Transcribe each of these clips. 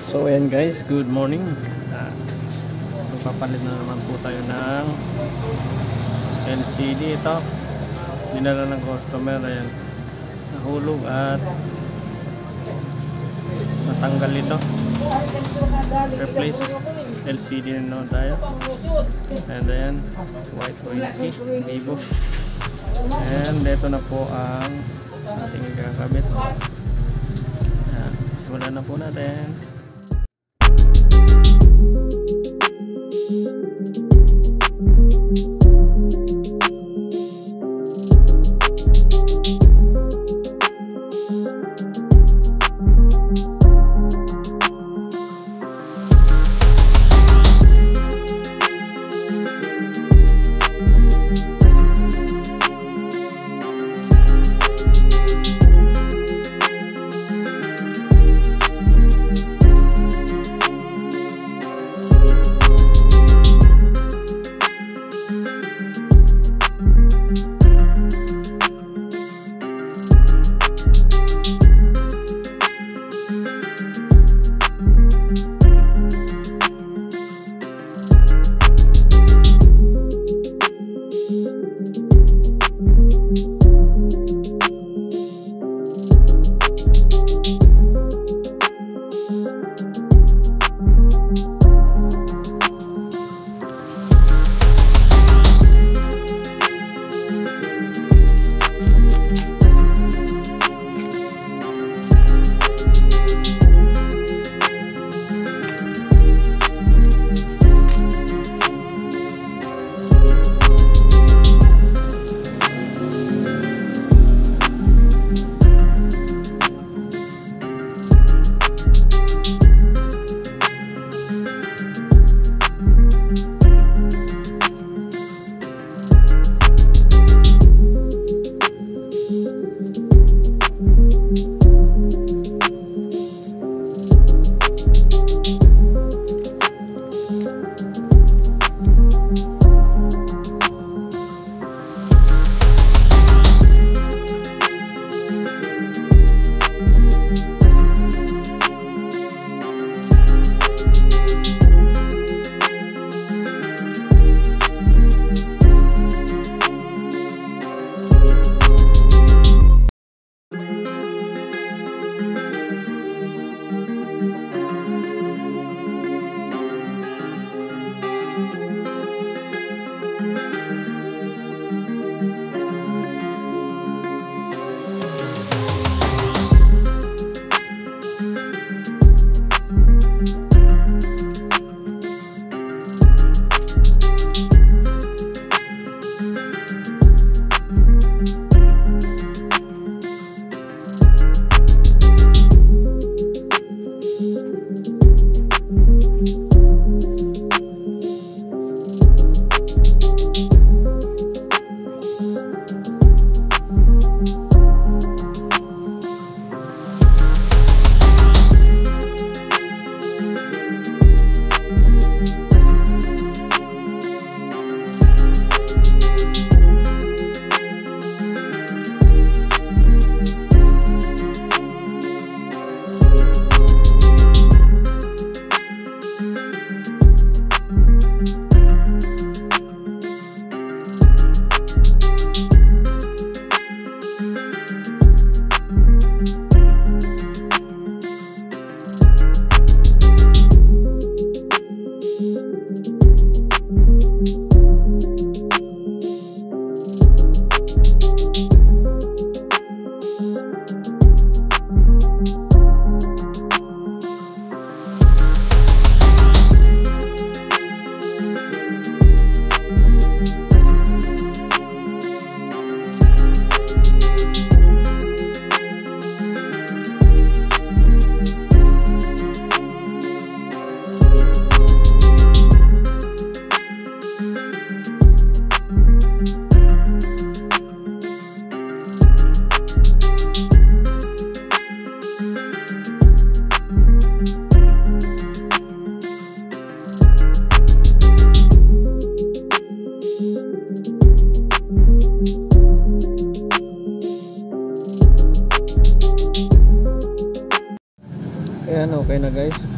So ayan guys, good morning. Magpapalit na naman po tayo ng LCD. Ito dinala ng customer. Ayan, nahulog at natanggal ito. Replace LCD na naman tayo. And ayan, y20 vivo. And ito na po ang ating kakabit. Simulan na po natin.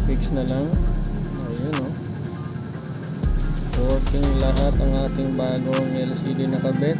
fix na lang. Ayun o. Working lahat ang ating bagong LCD na kabit.